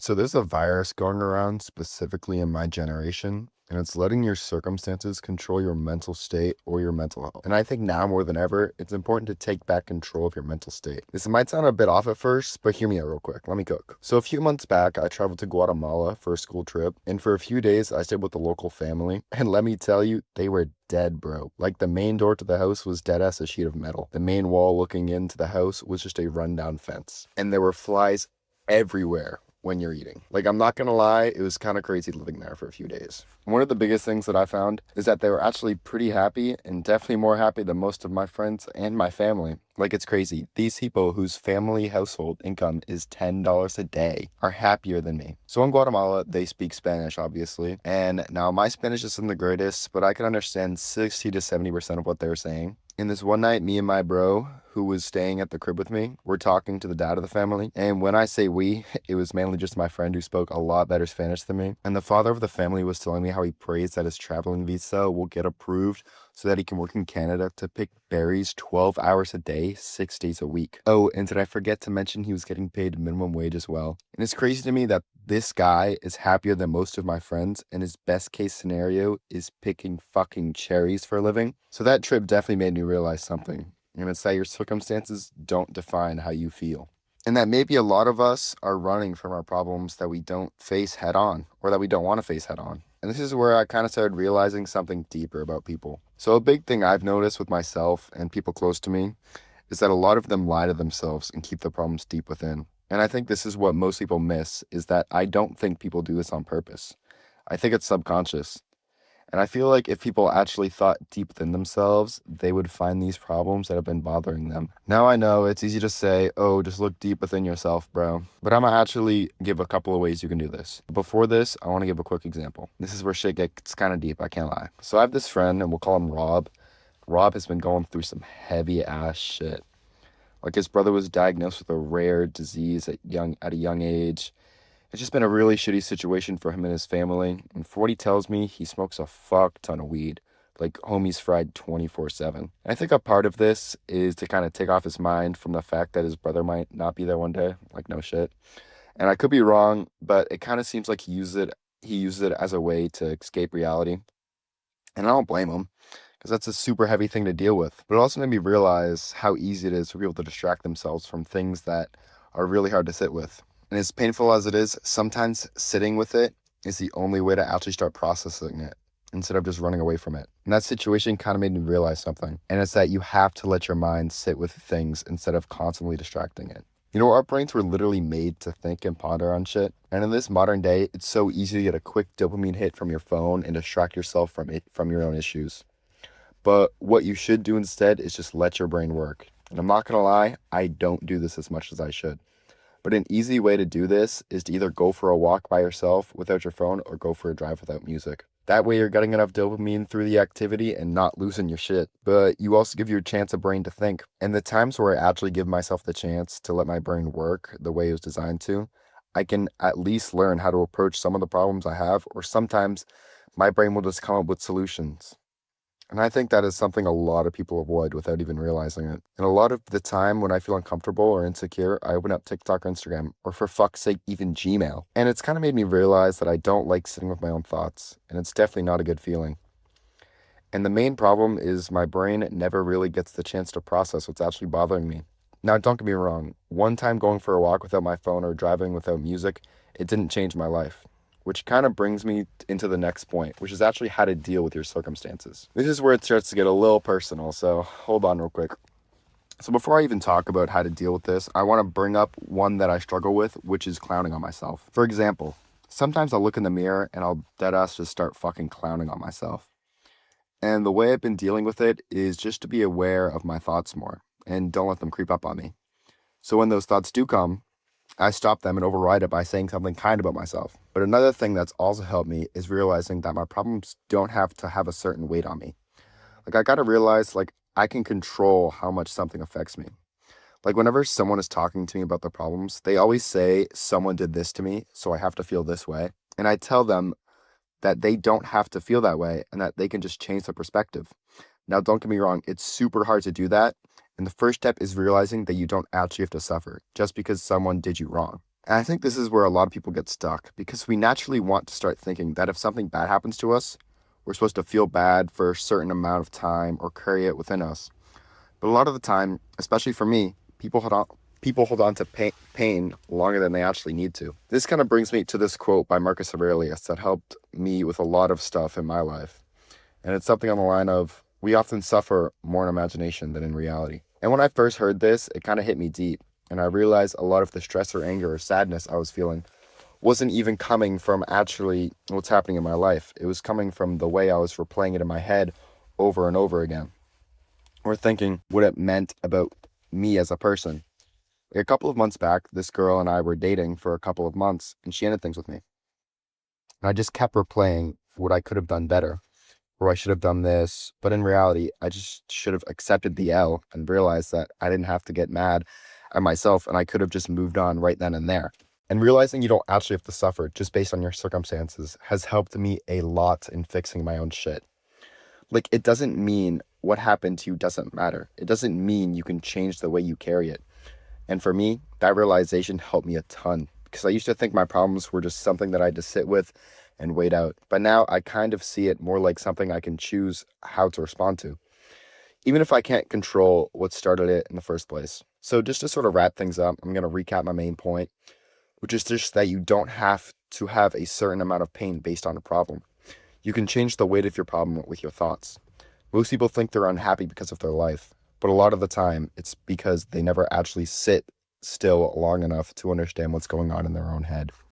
So there's a virus going around specifically in my generation, and it's letting your circumstances control your mental state or your mental health. And I think now more than ever, it's important to take back control of your mental state. This might sound a bit off at first, but hear me out real quick. Let me cook. So a few months back, I traveled to Guatemala for a school trip, and for a few days, I stayed with the local family. And let me tell you, they were dead, bro. Like the main door to the house was dead as a sheet of metal. The main wall looking into the house was just a rundown fence. And there were flies everywhere when you're eating. Like, I'm not gonna lie, it was kind of crazy living there for a few days. One of the biggest things that I found is that they were actually pretty happy and definitely more happy than most of my friends and my family. Like, it's crazy. These people whose family household income is $10 a day are happier than me. So in Guatemala, they speak Spanish, obviously. And now my Spanish isn't the greatest, but I can understand 60 to 70% of what they're saying. And this one night, me and my bro, who was staying at the crib with me, were talking to the dad of the family. And when I say we, it was mainly just my friend who spoke a lot better Spanish than me. And the father of the family was telling me how he prays that his traveling visa will get approved so that he can work in Canada to pick berries 12 hours a day, 6 days a week. Oh, and did I forget to mention he was getting paid minimum wage as well? And it's crazy to me that this guy is happier than most of my friends, and his best case scenario is picking fucking cherries for a living. So that trip definitely made me realize something, and it's that your circumstances don't define how you feel. And that maybe a lot of us are running from our problems that we don't face head on or that we don't want to face head on. And this is where I kind of started realizing something deeper about people. So, a big thing I've noticed with myself and people close to me is that a lot of them lie to themselves and keep the problems deep within. And I think this is what most people miss is that I don't think people do this on purpose. I think it's subconscious. And I feel like if people actually thought deep within themselves, they would find these problems that have been bothering them. Now I know it's easy to say, oh, just look deep within yourself, bro. But I'm gonna actually give a couple of ways you can do this. Before this, I wanna give a quick example. This is where shit gets kind of deep, I can't lie. So I have this friend, and we'll call him Rob. Rob has been going through some heavy ass shit. Like his brother was diagnosed with a rare disease at a young age. It's just been a really shitty situation for him and his family. And for what he tells me, he smokes a fuck ton of weed. Like homies fried 24/7. I think a part of this is to kind of take off his mind from the fact that his brother might not be there one day. Like no shit. And I could be wrong, but it kind of seems like he uses it as a way to escape reality. And I don't blame him, because that's a super heavy thing to deal with. But it also made me realize how easy it is for people to distract themselves from things that are really hard to sit with. And as painful as it is, sometimes sitting with it is the only way to actually start processing it instead of just running away from it. And that situation kind of made me realize something. And it's that you have to let your mind sit with things instead of constantly distracting it. You know, our brains were literally made to think and ponder on shit. And in this modern day, it's so easy to get a quick dopamine hit from your phone and distract yourself from your own issues. But what you should do instead is just let your brain work. And I'm not gonna lie, I don't do this as much as I should. But an easy way to do this is to either go for a walk by yourself without your phone or go for a drive without music. That way you're getting enough dopamine through the activity and not losing your shit. But you also give your chance a brain to think. And the times where I actually give myself the chance to let my brain work the way it was designed to, I can at least learn how to approach some of the problems I have, or sometimes my brain will just come up with solutions. And I think that is something a lot of people avoid without even realizing it. And a lot of the time when I feel uncomfortable or insecure, I open up TikTok or Instagram, or for fuck's sake, even Gmail. And it's kind of made me realize that I don't like sitting with my own thoughts, and it's definitely not a good feeling. And the main problem is my brain never really gets the chance to process what's actually bothering me. Now, don't get me wrong, one time going for a walk without my phone or driving without music, it didn't change my life. Which kind of brings me into the next point, which is actually how to deal with your circumstances. This is where it starts to get a little personal, so hold on real quick. So before I even talk about how to deal with this, I want to bring up one that I struggle with, which is clowning on myself. For example, sometimes I'll look in the mirror and I'll deadass just start fucking clowning on myself. And the way I've been dealing with it is just to be aware of my thoughts more and don't let them creep up on me. So when those thoughts do come, I stop them and override it by saying something kind about myself. But another thing that's also helped me is realizing that my problems don't have to have a certain weight on me. Like I gotta realize I can control how much something affects me. Like whenever someone is talking to me about the problems, they always say someone did this to me, so I have to feel this way. And I tell them that they don't have to feel that way and that they can just change their perspective. Now, don't get me wrong, it's super hard to do that. And the first step is realizing that you don't actually have to suffer just because someone did you wrong. And I think this is where a lot of people get stuck because we naturally want to start thinking that if something bad happens to us, we're supposed to feel bad for a certain amount of time or carry it within us. But a lot of the time, especially for me, people hold on to pain longer than they actually need to. This kind of brings me to this quote by Marcus Aurelius that helped me with a lot of stuff in my life. And it's something on the line of, we often suffer more in imagination than in reality. And when I first heard this, it kind of hit me deep. And I realized a lot of the stress or anger or sadness I was feeling wasn't even coming from actually what's happening in my life. It was coming from the way I was replaying it in my head over and over again, or thinking what it meant about me as a person. Like a couple of months back, this girl and I were dating for a couple of months, and she ended things with me. And I just kept replaying what I could have done better, or I should have done this. But in reality, I just should have accepted the L and realized that I didn't have to get mad at myself, and I could have just moved on right then and there. And realizing you don't actually have to suffer just based on your circumstances has helped me a lot in fixing my own shit. Like, it doesn't mean what happened to you doesn't matter. It doesn't mean you can change the way you carry it. And for me, that realization helped me a ton because I used to think my problems were just something that I had to sit with and wait out. But now I kind of see it more like something I can choose how to respond to, even if I can't control what started it in the first place. So, just to sort of wrap things up, I'm going to recap my main point, which is just that you don't have to have a certain amount of pain based on a problem. You can change the weight of your problem with your thoughts. Most people think they're unhappy because of their life, but a lot of the time it's because they never actually sit still long enough to understand what's going on in their own head.